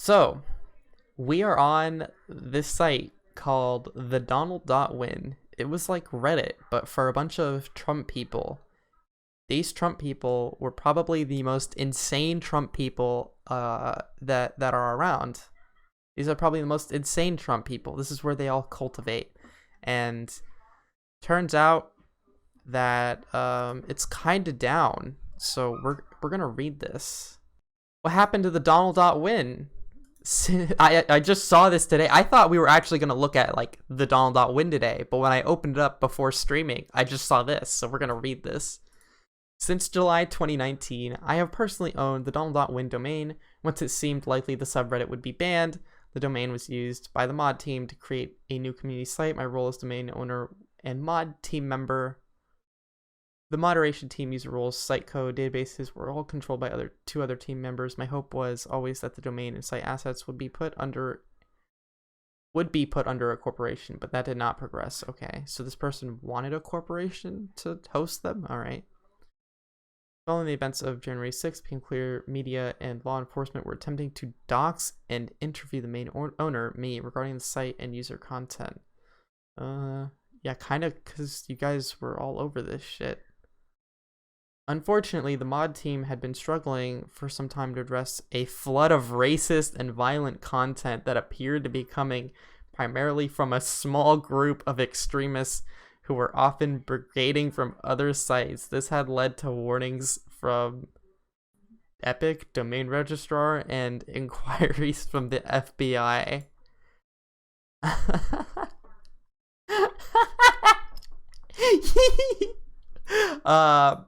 So, we are on this site called the Donald.Win. It was like Reddit, but for a bunch of Trump people. These Trump people were probably the most insane Trump people that are around. These are probably the most insane Trump people. This is where they all cultivate. And turns out that it's kind of down. So we're going to read this. What happened to the Donald.Win? I just saw this today. I thought we were actually going to look at like the Donald.Win today, but when I opened it up before streaming, I just saw this, so we're going to read this. Since July 2019, I have personally owned the Donald.Win domain. Once it seemed likely the subreddit would be banned, the domain was used by the mod team to create a new community site. My role as domain owner and mod team member. The moderation team user roles, site code, databases were all controlled by two other team members. My hope was always that the domain and site assets would be put under a corporation, but that did not progress. Okay, so this person wanted a corporation to host them? All right. Following the events of January 6th, it became clear media and law enforcement were attempting to dox and interview the main owner, me, regarding the site and user content. Yeah, kind of because you guys were all over this shit. Unfortunately, the mod team had been struggling for some time to address a flood of racist and violent content that appeared to be coming primarily from a small group of extremists who were often brigading from other sites. This had led to warnings from Epic, domain registrar, and inquiries from the FBI.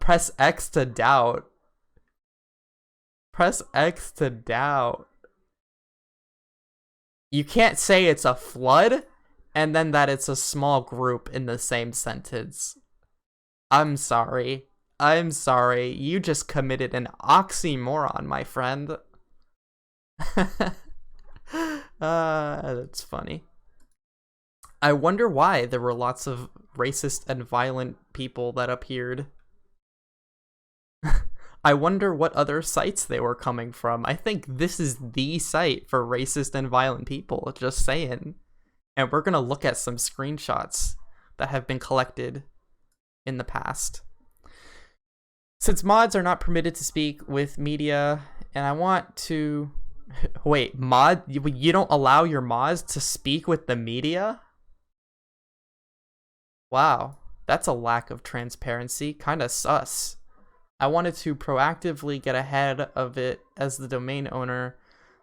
Press X to doubt. Press X to doubt. You can't say it's a flood and then that it's a small group in the same sentence. I'm sorry. You just committed an oxymoron, my friend. That's funny. I wonder why there were lots of racist and violent people that appeared. I wonder what other sites they were coming from. I think this is the site for racist and violent people, just saying. And we're going to look at some screenshots that have been collected in the past. Since mods are not permitted to speak with media, and I want to... Wait, you don't allow your mods to speak with the media? Wow, that's a lack of transparency. Kinda sus. I wanted to proactively get ahead of it as the domain owner.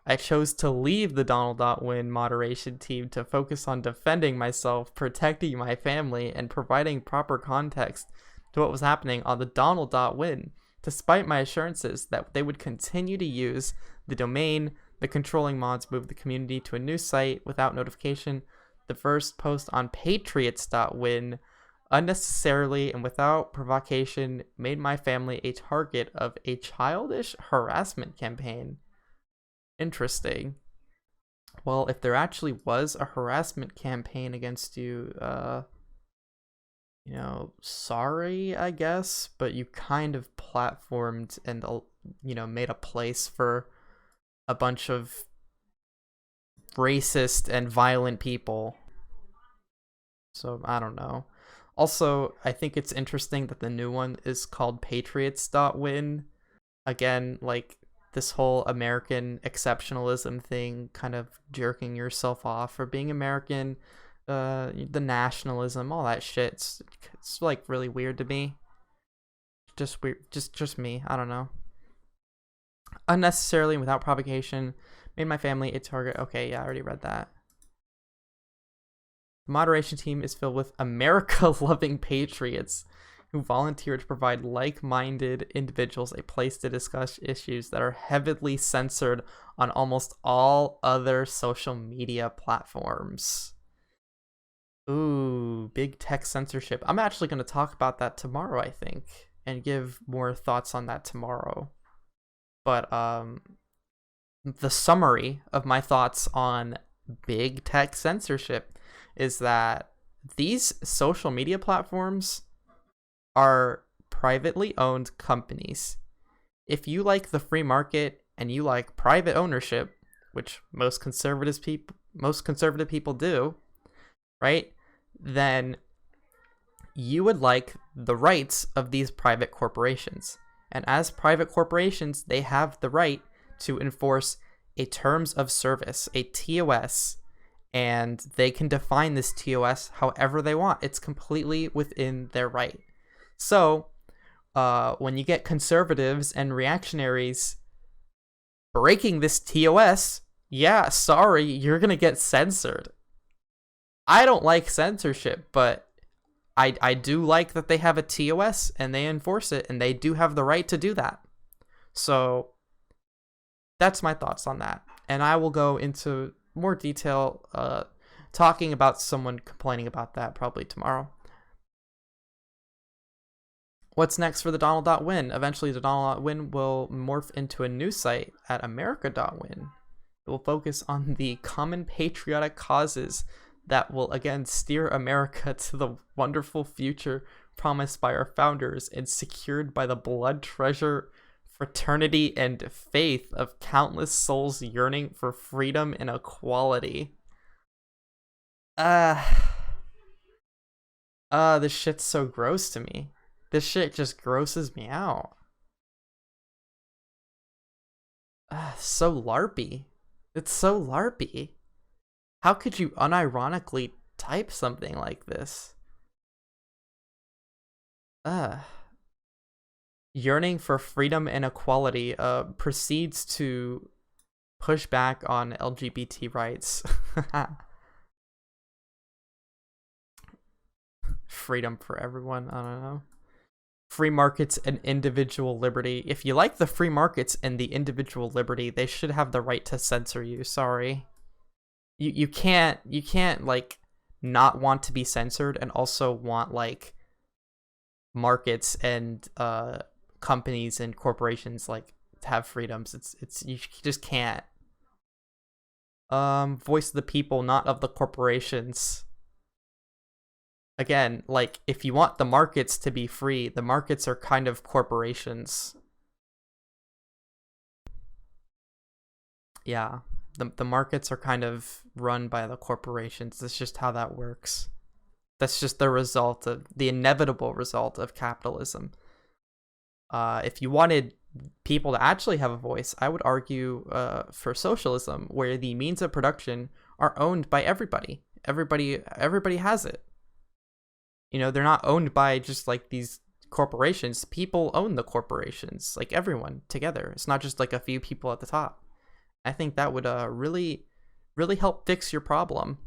I chose to leave the Donald.Win moderation team to focus on defending myself, protecting my family, and providing proper context to what was happening on the Donald.Win. Despite my assurances that they would continue to use the domain, the controlling mods moved the community to a new site without notification. The first post on patriots.win unnecessarily and without provocation made my family a target of a childish harassment campaign. Interesting. Well, if there actually was a harassment campaign against you, sorry, I guess, but you kind of platformed and, made a place for a bunch of racist and violent people. So, I don't know. Also, I think it's interesting that the new one is called patriots.win. Again, like, this whole American exceptionalism thing, kind of jerking yourself off for being American, the nationalism, all that shit. It's like really weird to me. Just weird, just me. I don't know. Unnecessarily and without provocation made my family a target. Okay, yeah, I already read that. The moderation team is filled with America-loving patriots who volunteer to provide like-minded individuals a place to discuss issues that are heavily censored on almost all other social media platforms. Ooh, big tech censorship. I'm actually going to talk about that tomorrow, I think, and give more thoughts on that tomorrow. But the summary of my thoughts on big tech censorship is that these social media platforms are privately owned companies. If you like the free market and you like private ownership, which most conservative people do, right? Then you would like the rights of these private corporations. And as private corporations, they have the right to enforce a terms of service, a TOS, and they can define this TOS however they want. It's completely within their right. So when you get conservatives and reactionaries breaking this TOS, yeah, sorry, you're going to get censored. I don't like censorship, but I do like that they have a TOS and they enforce it, and they do have the right to do that. So that's my thoughts on that. And I will go into more detail talking about someone complaining about that probably tomorrow. What's next for the Donald.Win? Eventually, the Donald.Win will morph into a new site at America.Win. It will focus on the common patriotic causes that will again steer America to the wonderful future promised by our founders and secured by the blood treasure, fraternity, and faith of countless souls yearning for freedom and equality. This shit's so gross to me. This shit just grosses me out. So LARPy. It's so LARPy. How could you unironically type something like this? Yearning for freedom and equality proceeds to push back on LGBT rights. Freedom for everyone, I don't know. Free markets and individual liberty. If you like the free markets and the individual liberty, they should have the right to censor you. Sorry. You can't like not want to be censored and also want like markets and companies and corporations like to have freedoms. It's you just can't. Voice of the people, not of the corporations. Again, like if you want the markets to be free, the markets are kind of corporations. Yeah. The markets are kind of run by the corporations. That's just how that works. That's just the inevitable result of capitalism. If you wanted people to actually have a voice, I would argue for socialism, where the means of production are owned by everybody. Everybody has it. You know, they're not owned by just like these corporations. People own the corporations, like everyone together. It's not just like a few people at the top. I think that would really help fix your problem.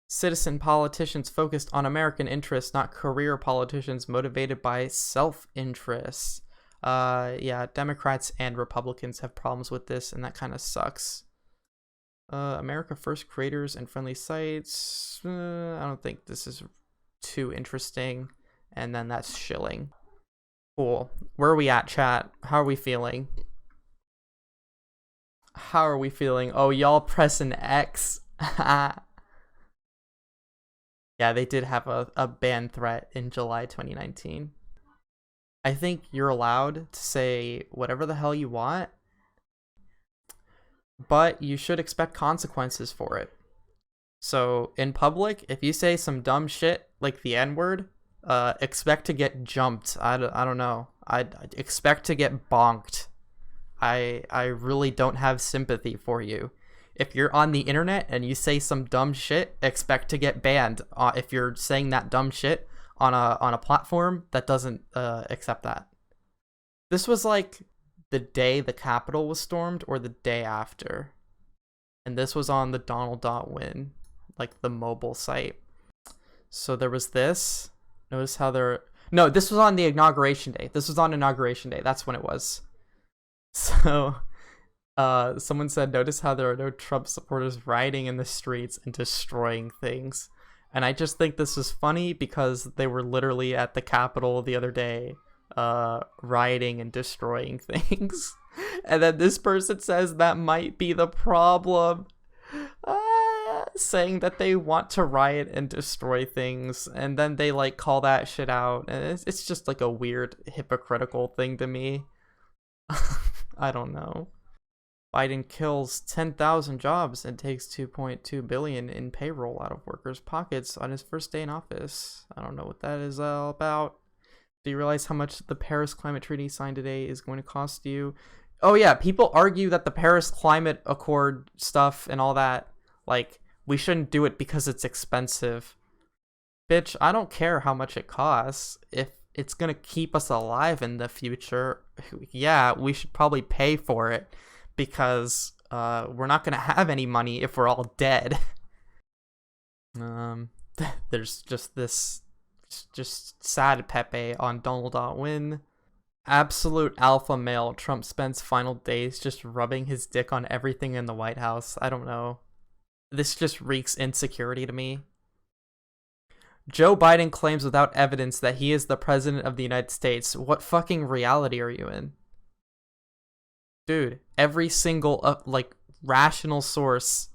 Citizen politicians focused on American interests, not career politicians motivated by self-interest. Yeah, Democrats and Republicans have problems with this, and that kind of sucks. America First creators and friendly sites. I don't think this is too interesting. And then that's shilling. Cool. Where are we at, chat? How are we feeling? How are we feeling? Oh, y'all pressing X. Yeah, they did have a ban threat in July 2019. I think you're allowed to say whatever the hell you want, but you should expect consequences for it. So in public, if you say some dumb shit like the N-word, expect to get jumped. I don't know. I'd expect to get bonked. I really don't have sympathy for you. If you're on the internet and you say some dumb shit, expect to get banned. If you're saying that dumb shit on a platform that doesn't accept that. This was like the day the Capitol was stormed or the day after. And this was on the Donald.Win, like the mobile site. So there was this. Notice how no, this was on the inauguration day. This was on inauguration day. That's when it was. So someone said, notice how there are no Trump supporters rioting in the streets and destroying things. And I just think this is funny because they were literally at the Capitol the other day rioting and destroying things. And then this person says that might be the problem, saying that they want to riot and destroy things, and then they like call that shit out, and it's just like a weird hypocritical thing to me. I don't know. Biden kills 10,000 jobs and takes 2.2 billion in payroll out of workers' pockets on his first day in office. I don't know what that is all about. Do you realize how much the Paris Climate Treaty signed today is going to cost you? Oh yeah, people argue that the Paris Climate Accord stuff and all that, like, we shouldn't do it because it's expensive. Bitch, I don't care how much it costs. If it's gonna keep us alive in the future, yeah, we should probably pay for it, because we're not gonna have any money if we're all dead. There's just this just sad Pepe on Donald.Win. Absolute alpha male. Trump spends final days just rubbing his dick on everything in the White House. I don't know. This just reeks insecurity to me. Joe Biden claims without evidence that he is the president of the United States. What fucking reality are you in? Dude, every single, rational source,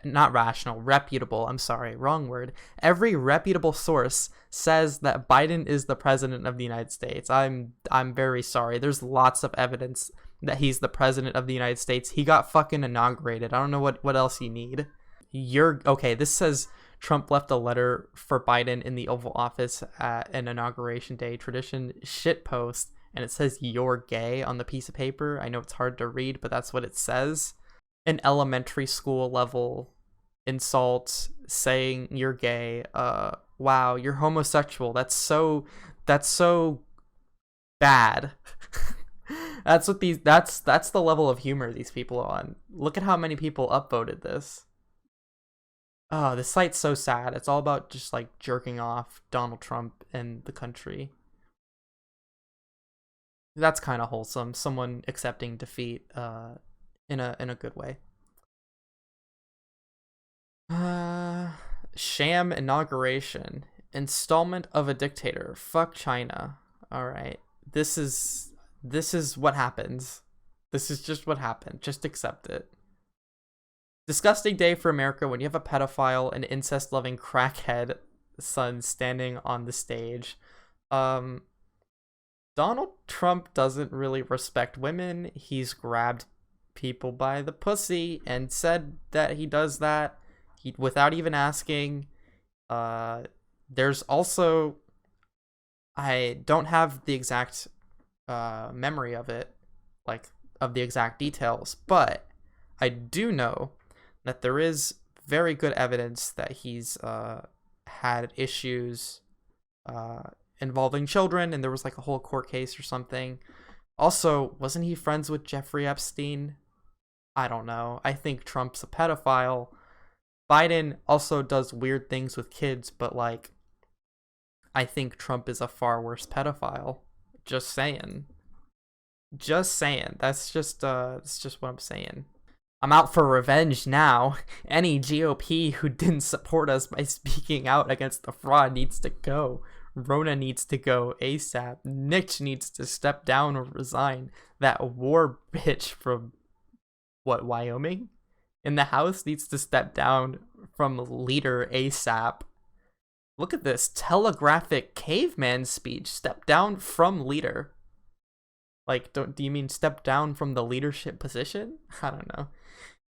not rational, reputable, I'm sorry, wrong word. Every reputable source says that Biden is the president of the United States. I'm very sorry. There's lots of evidence that he's the president of the United States. He got fucking inaugurated. I don't know what else you need. Okay, this says Trump left a letter for Biden in the Oval Office at an inauguration day tradition shitpost, and it says "you're gay" on the piece of paper. I know it's hard to read, but that's what it says. An elementary school level insult saying you're gay. Wow, you're homosexual. That's so bad. That's the level of humor these people are on. Look at how many people upvoted this. Oh, this site's so sad. It's all about just like jerking off Donald Trump and the country. That's kind of wholesome. Someone accepting defeat in a good way. Sham inauguration. Installment of a dictator. Fuck China. All right. This is what happens. This is just what happened. Just accept it. Disgusting day for America when you have a pedophile and incest-loving crackhead son standing on the stage. Donald Trump doesn't really respect women. He's grabbed people by the pussy and said that he does that without even asking. There's also, I don't have the exact memory of it, like of the exact details, but I do know that there is very good evidence that he's had issues involving children, and there was like a whole court case or something. Also, wasn't he friends with Jeffrey Epstein? I don't know. I think Trump's a pedophile. Biden also does weird things with kids, but like, I think Trump is a far worse pedophile. Just saying. Just saying. That's just what I'm saying. I'm out for revenge now. Any GOP who didn't support us by speaking out against the fraud needs to go. Rona needs to go ASAP. Nick needs to step down or resign. That war bitch from, Wyoming? In the House needs to step down from leader ASAP. Look at this telegraphic caveman speech. Step down from leader. Like, do you mean step down from the leadership position? I don't know.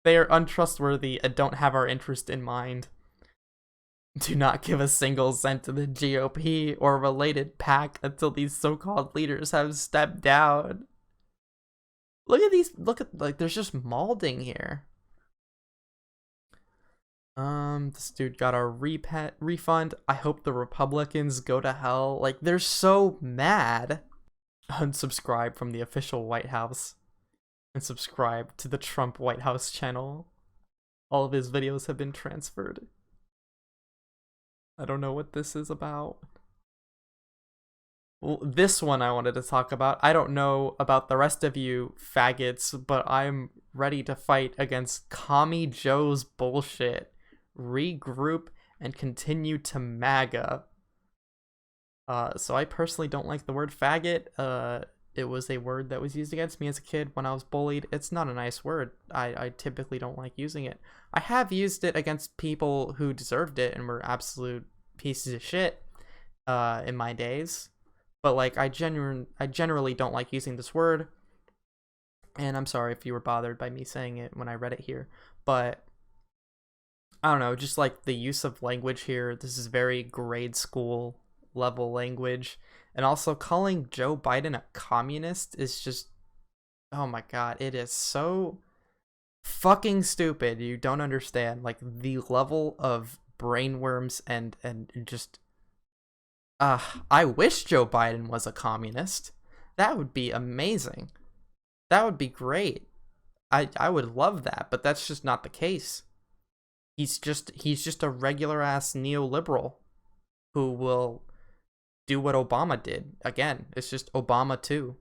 They are untrustworthy and don't have our interest in mind. Do not give a single cent to the GOP or related PAC until these so-called leaders have stepped down. Look at these. There's just molding here. This dude got a refund. I hope the Republicans go to hell. Like, they're so mad. Unsubscribe from the official White House and subscribe to the Trump White House channel. All of his videos have been transferred. I don't know what this is about. Well, this one I wanted to talk about. I don't know about the rest of you faggots, but I'm ready to fight against Commie Joe's bullshit. Regroup and continue to MAGA. So I personally don't like the word faggot. It was a word that was used against me as a kid when I was bullied. It's not a nice word. I typically don't like using it. I have used it against people who deserved it and were absolute pieces of shit in my days. But like, I generally don't like using this word. And I'm sorry if you were bothered by me saying it when I read it here, but I don't know, just like the use of language here, this is very grade school level language. And also calling Joe Biden a communist is just, oh my god, it is so fucking stupid. You don't understand like the level of brainworms and just I wish Joe Biden was a communist. That would be amazing. That would be great. I would love that, but that's just not the case. He's just a regular ass neoliberal who will do what Obama did. Again, it's just Obama too.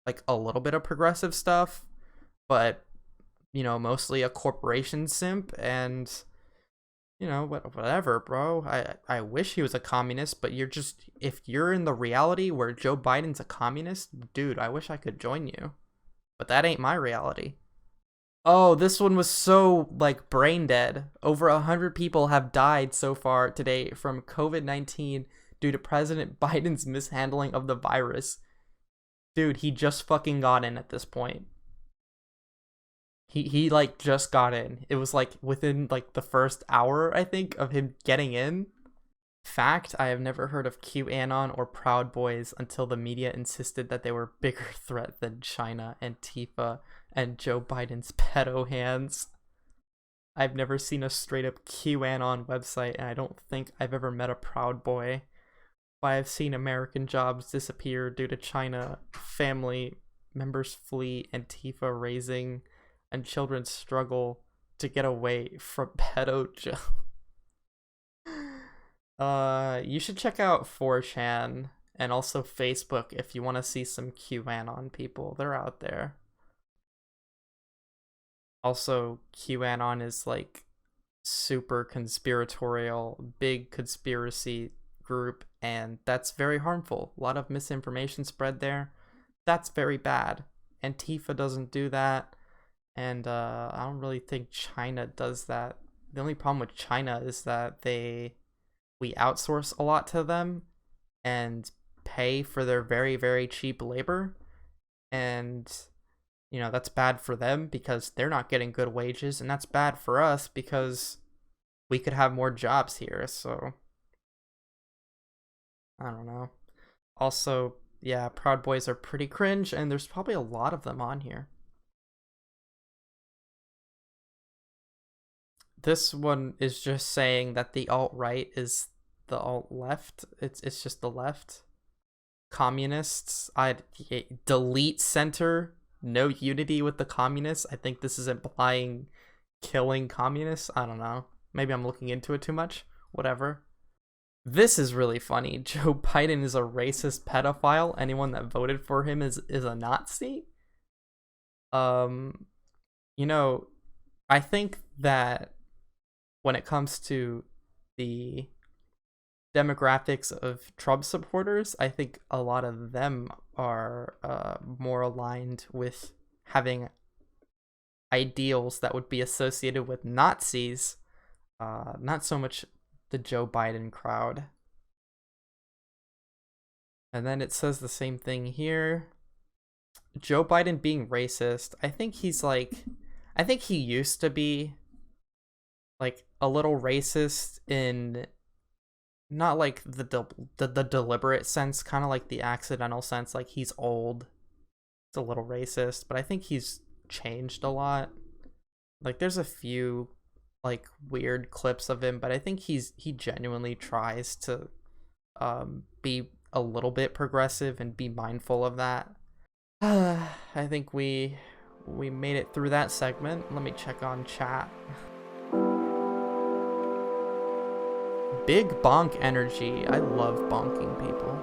Like a little bit of progressive stuff, but mostly a corporation simp and whatever, bro. I wish he was a communist, but if you're in the reality where Joe Biden's a communist, dude, I wish I could join you. But that ain't my reality. Oh, this one was so like brain dead. Over 100 people have died so far today from COVID-19 due to President Biden's mishandling of the virus. Dude, he just fucking got in at this point. He like just got in. It was like within like the first hour, I think, of him getting in. Fact, I have never heard of QAnon or Proud Boys until the media insisted that they were a bigger threat than China, Antifa, and Joe Biden's pedo hands. I've never seen a straight up QAnon website, and I don't think I've ever met a Proud Boy. But I've seen American jobs disappear due to China, family members flee, Antifa raising, and children struggle to get away from pedo Joe. You should check out 4chan and also Facebook if you want to see some QAnon people. They're out there. Also, QAnon is like super conspiratorial, big conspiracy group, and that's very harmful. A lot of misinformation spread there. That's very bad. Antifa doesn't do that, and I don't really think China does that. The only problem with China is that we outsource a lot to them and pay for their very, very cheap labor, and that's bad for them because they're not getting good wages, and that's bad for us because we could have more jobs here. So I don't know. Also, yeah, Proud Boys are pretty cringe, and there's probably a lot of them on here. This one is just saying that the alt-right is the alt-left. It's just the left. Communists. I'd delete center. No unity with the communists. I think this is implying killing communists. I don't know. Maybe I'm looking into it too much. Whatever. This is really funny. Joe Biden is a racist pedophile. Anyone that voted for him is a Nazi. I think that when it comes to the demographics of Trump supporters, I think a lot of them are more aligned with having ideals that would be associated with Nazis, not so much the Joe Biden crowd. And then it says the same thing here. Joe Biden being racist. I think he used to be like a little racist in not like the deliberate sense, kind of like the accidental sense, like he's old. It's a little racist, but I think he's changed a lot. Like there's a few like weird clips of him, but I think he genuinely tries to be a little bit progressive and be mindful of that. I think we made it through that segment. Let me check on chat. Big bonk energy. I love bonking people.